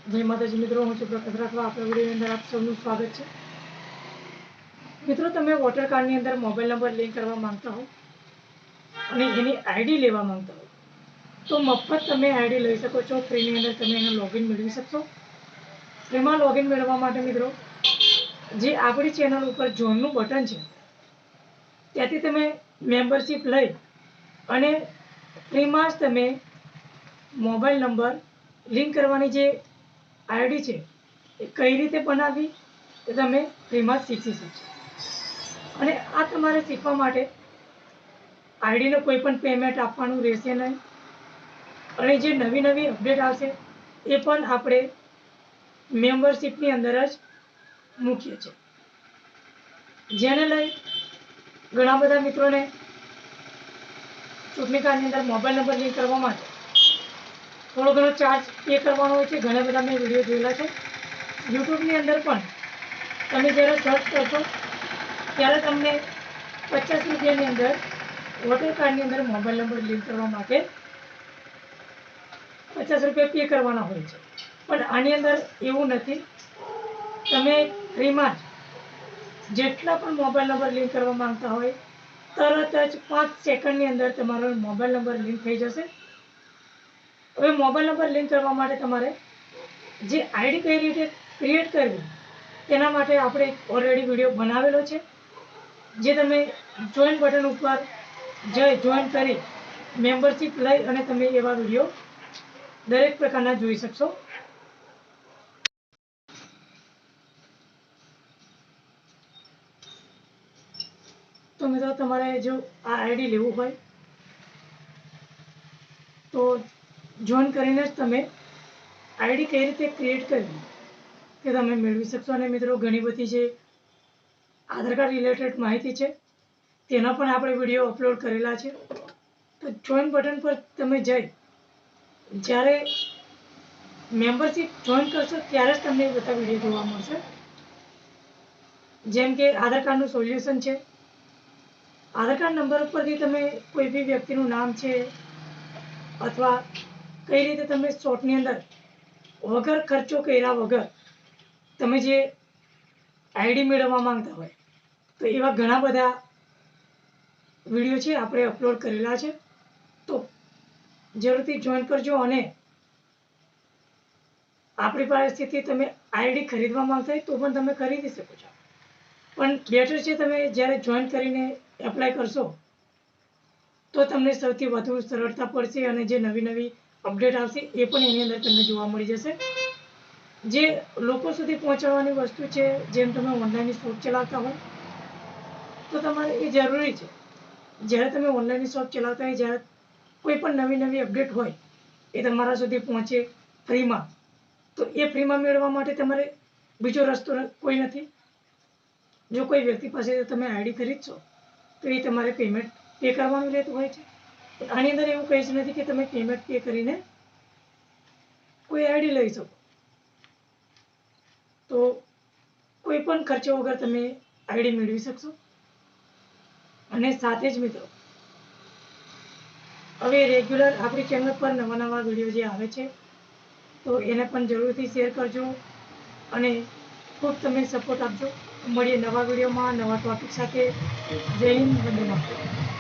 जय माताजी मित्रों, हूँ प्रकाश राठवा। आपણા વિડીયોની અંદર આપ સૌનું સ્વાગત છે। મિત્રો, તમે વોટર કાર્ડની અંદર મોબાઈલ નંબર લિંક કરવા માંગતા હો અને એની આઈડી લેવા માંગતા હો તો મફત તમે આઈડી લઈ શકો છો। ફ્રીની અંદર તમે એનું લોગિન મેળવી શકશો। ફ્રીમાં લોગિન મેળવવા માટે મિત્રો જે આપણી ચેનલ ઉપર જોઈનનું બટન છે ત્યાંથી તમે મેમ્બરશિપ લઈ અને ફ્રીમાં જ તમે મોબાઈલ નંબર લિંક કરવાની જે આઈડી છે એ કઈ રીતે બનાવવી એ તમે ફ્રીમાં શીખી શકશો। અને આ તમારે શીખવા માટે આઈડીનો કોઈ પણ પેમેન્ટ આપવાનું રહેશે નહીં અને જે નવી નવી અપડેટ આવશે એ પણ આપણે મેમ્બરશિપની અંદર જ મૂકીએ છીએ, જેને લઈ ઘણા બધા મિત્રોને ચૂંટણી કાર્ડની અંદર મોબાઈલ નંબર લિંક કરવા માટે થોડો ઘણો ચાર્જ પે કરવાનો હોય છે। ઘણા બધા મેં વિડીયો જોયેલા છે। યુટ્યુબની અંદર પણ તમે જ્યારે સર્ચ કરશો ત્યારે તમને 50 રૂપિયાની અંદર વોટર કાર્ડની અંદર મોબાઈલ નંબર લિંક કરવા માટે 50 રૂપિયા પે કરવાના હોય છે। પણ આની અંદર એવું નથી। તમે ફ્રીમાં જ જેટલા પણ મોબાઈલ નંબર લિંક કરવા માંગતા હોય તરત જ 5 સેકન્ડની અંદર તમારો મોબાઈલ નંબર લિંક થઈ જશે। હવે મોબાઈલ નંબર લિંક કરવા માટે તમારે જે આઈડી કઈ રીતે ક્રિએટ કરવી તેના માટે આપણે ઓલરેડી વિડીયો બનાવેલો છે, જે તમે જોઈન બટન ઉપર જઈ જોઈન કરી મેમ્બરશિપ લઈ અને તમે એવા વિડીયો દરેક પ્રકારના જોઈ શકશો। તો મિત્રો, તમારે જો આ આઈડી લેવું હોય તો જોઈન કરીને જ તમે આઈડી કઈ રીતે ક્રિએટ કરવી તે તમે મેળવી શકશો। અને મિત્રો, ઘણી બધી જે આધાર કાર્ડ રિલેટેડ માહિતી છે તેના પણ આપણે વિડીયો અપલોડ કરેલા છે। તો જોઈન બટન પર તમે જઈ જ્યારે મેમ્બરશિપ જોઈન કરશો ત્યારે જ તમને એ બધા વિડીયો જોવા મળશે। જેમ કે આધાર કાર્ડનું સોલ્યુશન છે। આધાર કાર્ડ નંબર ઉપરથી તમે કોઈ બી વ્યક્તિનું નામ છે અથવા કઈ રીતે તમે શોર્ટની અંદર વગર ખર્ચો કર્યા વગર તમે જે આઈડી મેળવવા માંગતા હોય તો એવા ઘણા બધા વિડીયો છે આપણે અપલોડ કરેલા છે। તો જરૂરથી જોઈન કરજો અને આપણી પાસેથી તમે આઈડી ખરીદવા માંગતા હોય તો પણ તમે ખરીદી શકો છો। પણ બેટર છે તમે જ્યારે જોઈન કરીને એપ્લાય કરશો તો તમને સૌથી વધુ સરળતા પડશે અને જે નવી નવી અપડેટ આવશે એ પણ એની અંદર તમને જોવા મળી જશે। જે લોકો સુધી પહોંચાડવાની વસ્તુ છે, જેમ તમે ઓનલાઈન શોપ ચલાવતા હોય તો તમારે એ જરૂરી છે। જ્યારે તમે ઓનલાઈન શોપ ચલાવતા હોય જ્યારે કોઈ પણ નવી અપડેટ હોય એ તમારા સુધી પહોંચે ફ્રીમાં, તો એ ફ્રીમાં મેળવવા માટે તમારે બીજો રસ્તો કોઈ નથી। જો કોઈ વ્યક્તિ પાસે તમે આઈડી ખરીદશો તો એ તમારે પેમેન્ટ પે કરવાનું રહેતું હોય છે। આની અંદર એવું કંઈ જ નથી કે તમે પેમેન્ટ પે કરીને કોઈ આઈડી લઈ શકો। તો કોઈ પણ ખર્ચો વગર તમે આઈડી મેળવી શકશો। અને સાથે જ મિત્રો, હવે રેગ્યુલર આપણી ચેનલ પર નવા નવા વિડીયો જે આવે છે તો એને પણ જરૂરથી શેર કરજો અને ખૂબ તમે સપોર્ટ આપજો। મળીએ નવા વિડીયોમાં નવા ટોપિક સાથે। જય હિન્દ, વંદે માતરમ।